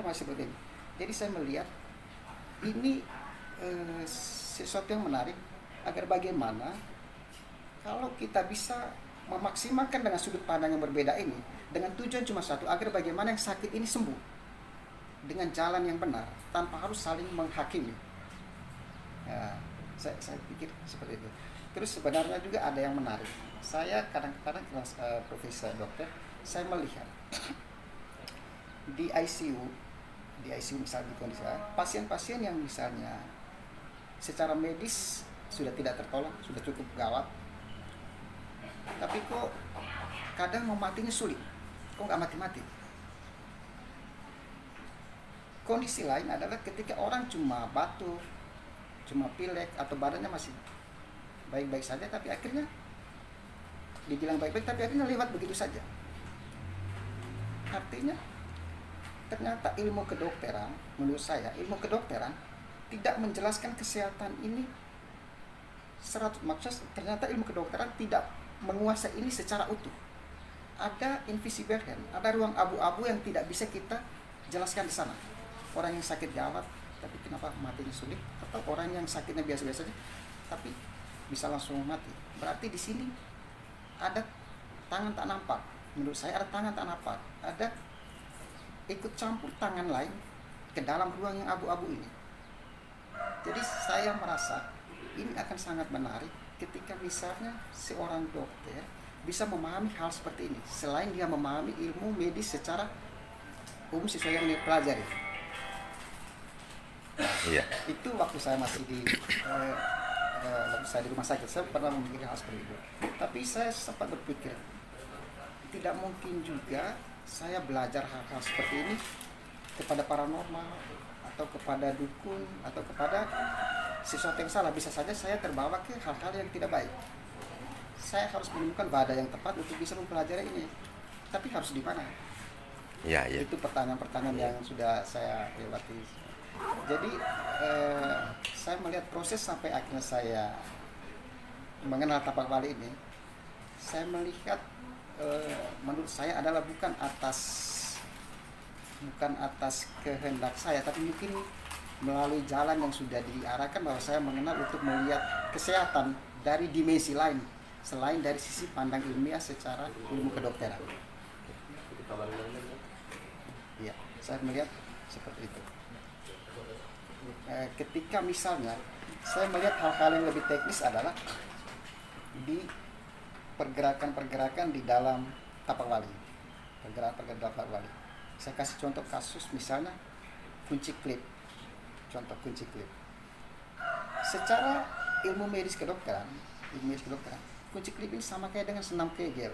masih seperti ini. Jadi saya melihat ini sesuatu yang menarik, agar bagaimana kalau kita bisa memaksimalkan dengan sudut pandang yang berbeda ini, dengan tujuan cuma satu, agar bagaimana yang sakit ini sembuh dengan jalan yang benar tanpa harus saling menghakimi. Ya, saya pikir seperti itu. Terus sebenarnya juga ada yang menarik. Saya kadang-kadang profesor dokter, saya melihat di ICU misalnya di kondisi pasien-pasien yang misalnya secara medis sudah tidak tertolong, sudah cukup gawat, tapi kok kadang mau matinya sulit, kok nggak mati-mati. Kondisi lain adalah ketika orang cuma batuk, cuma pilek, atau badannya masih baik-baik saja, tapi akhirnya dibilang baik-baik, tapi akhirnya lewat begitu saja. Artinya ternyata ilmu kedokteran, menurut saya ilmu kedokteran tidak menjelaskan kesehatan ini 100%. Maksudnya ternyata ilmu kedokteran tidak menguasai ini secara utuh. Ada invisible hand, ada ruang abu-abu yang tidak bisa kita jelaskan di sana. Orang yang sakit gawat tapi kenapa matinya sulit, atau orang yang sakitnya biasa-biasa saja tapi bisa langsung mati. Berarti di sini ada tangan tak nampak. Menurut saya ada tangan tak nampak, ada ikut campur tangan lain ke dalam ruang yang abu-abu ini. Jadi saya merasa ini akan sangat menarik ketika misalnya seorang dokter bisa memahami hal seperti ini, selain dia memahami ilmu medis secara umum sesuai yang dia pelajari. Iya. Itu waktu saya masih waktu saya di rumah sakit, saya pernah memikirkan hal seperti itu. Tapi saya sempat berpikir, tidak mungkin juga saya belajar hal-hal seperti ini kepada paranormal atau kepada dukun atau kepada sesuatu yang salah. Bisa saja saya terbawa ke hal-hal yang tidak baik. Saya harus menemukan wadah yang tepat untuk bisa mempelajari ini. Tapi harus di mana? Iya, iya. Itu pertanyaan-pertanyaan yang sudah saya lewati. Jadi saya melihat proses sampai akhirnya saya mengenal tapak wali ini. Saya melihat menurut saya adalah bukan atas kehendak saya, tapi mungkin melalui jalan yang sudah diarahkan bahwa saya mengenal untuk melihat kesehatan dari dimensi lain selain dari sisi pandang ilmiah secara ilmu kedokteran. Ya, saya melihat seperti itu. Ketika misalnya saya melihat hal-hal yang lebih teknis adalah di pergerakan-pergerakan di dalam tapak wali, pergerakan tapak wali. Saya kasih contoh kasus misalnya kunci klip. Contoh kunci klip. Secara ilmu medis kedokteran, kunci klip ini sama kayak dengan senam Kegel.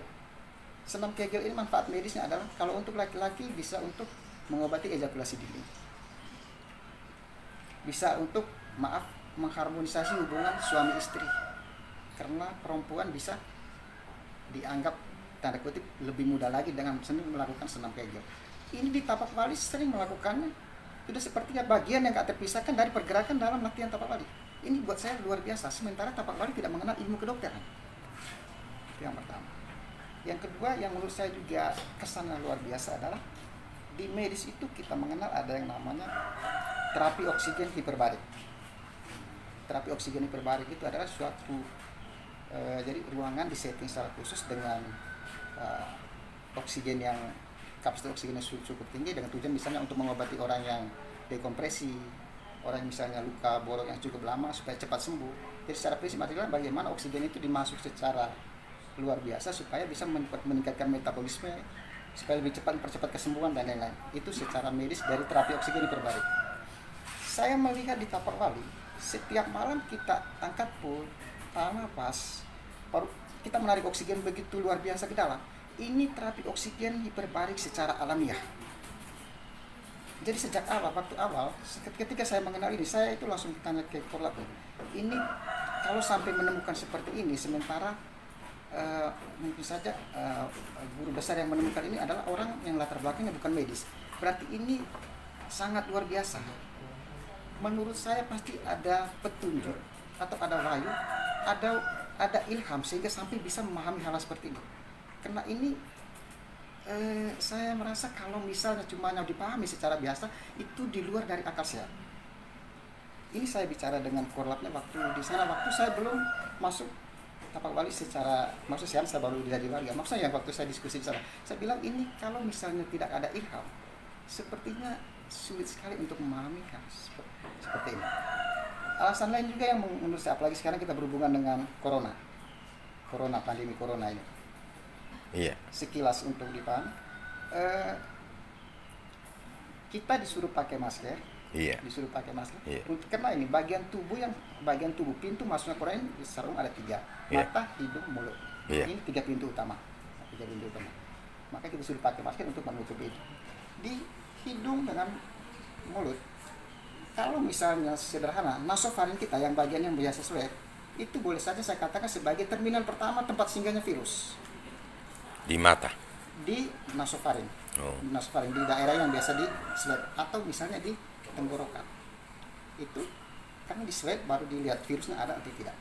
Senam Kegel ini manfaat medisnya adalah kalau untuk laki-laki bisa untuk mengobati ejakulasi dini. Bisa untuk mengharmonisasi hubungan suami istri. Karena perempuan bisa dianggap tanda kutip lebih mudah lagi dengan melakukan senam Kegel. Ini di tapak wali sering melakukannya. Sudah sepertinya bagian yang tak terpisahkan dari pergerakan dalam latihan tapak wali. Ini buat saya luar biasa. Sementara tapak wali tidak mengenal ilmu kedokteran. Itu yang pertama. Yang kedua yang menurut saya juga kesannya luar biasa adalah di medis itu kita mengenal ada yang namanya terapi oksigen hiperbarik. Terapi oksigen hiperbarik itu adalah suatu jadi ruangan disetting secara khusus dengan oksigen yang kapasitas oksigennya cukup tinggi dengan tujuan misalnya untuk mengobati orang yang dekompresi, orang misalnya luka bolong yang cukup lama supaya cepat sembuh. Jadi secara prinsip adalah bagaimana oksigen itu dimasuk secara luar biasa supaya bisa meningkatkan metabolisme, supaya lebih cepat mempercepat kesembuhan dan lain-lain. Itu secara medis dari terapi oksigen hiperbarik. Saya melihat di tapak wali, setiap malam kita angkat pul, tahan nafas, baru kita menarik oksigen begitu luar biasa ke dalam. Ini terapi oksigen hiperbarik secara alamiah. Jadi sejak waktu awal, ketika saya mengenal ini, saya itu langsung tanya ke korlap. Ini kalau sampai menemukan seperti ini, sementara mungkin saja guru besar yang menemukan ini adalah orang yang latar belakangnya bukan medis. Berarti ini sangat luar biasa. Menurut saya pasti ada petunjuk atau ada wahyu, ada ilham sehingga sampai bisa memahami hal seperti ini. Karena ini Saya merasa kalau misalnya cuma yang dipahami secara biasa itu di luar dari akal sehat. Ini saya bicara dengan korlapnya waktu di sana, waktu saya belum masuk Tapak Wali secara, maksudnya saya baru jadi warga. Maksudnya yang waktu saya diskusi di sana, saya bilang ini kalau misalnya tidak ada ilham, sepertinya sulit sekali untuk memahami seperti ini. Alasan lain juga yang menurut saya, apalagi sekarang kita berhubungan dengan pandemi corona ini. Iya. Sekilas untuk dipahami, kita disuruh pakai masker. Iya. Iya. Karena ini bagian tubuh pintu masuknya corona ini sarung ada 3, Iya. mata, hidung, mulut. Iya. Ini 3 pintu utama. Maka kita disuruh pakai masker untuk menutupi itu. Di hidung dengan mulut, kalau misalnya sederhana, nasofaring kita yang bagian yang biasa swab, itu boleh saja saya katakan sebagai terminal pertama tempat singgahnya virus. Di mata. Di nasofaring. Oh. Nasofaring di daerah yang biasa di swab atau misalnya di tenggorokan. Itu karena di swab baru dilihat virusnya ada atau tidak.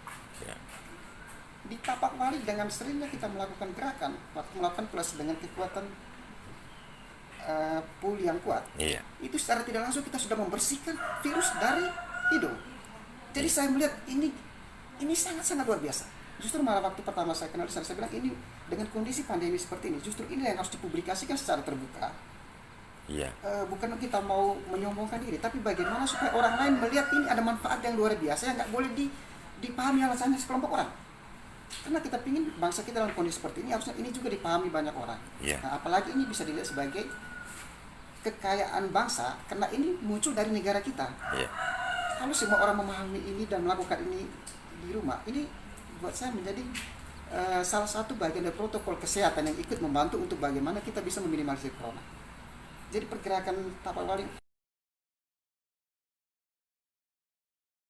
Ya. Di Tapak Wali dengan seringnya kita melakukan gerakan, waktu melakukan plus dengan kekuatan pool yang kuat, Iya. itu secara tidak langsung kita sudah membersihkan virus dari hidung. Jadi saya melihat ini sangat-sangat luar biasa. Justru malah waktu pertama saya kenal saya bilang ini dengan kondisi pandemi seperti ini, justru ini yang harus dipublikasikan secara terbuka. Iya. Bukan kita mau menyombongkan diri, tapi bagaimana supaya orang lain melihat ini ada manfaat yang luar biasa yang nggak boleh dipahami alasannya sekelompok orang. Karena kita ingin bangsa kita dalam kondisi seperti ini harusnya ini juga dipahami banyak orang. Iya. Nah, apalagi ini bisa dilihat sebagai kekayaan bangsa karena ini muncul dari negara kita. Iya. Kalau semua orang memahami ini dan melakukan ini di rumah, ini buat saya menjadi salah satu bagian dari protokol kesehatan yang ikut membantu untuk bagaimana kita bisa meminimalisir corona. Jadi pergerakan Tapak Wali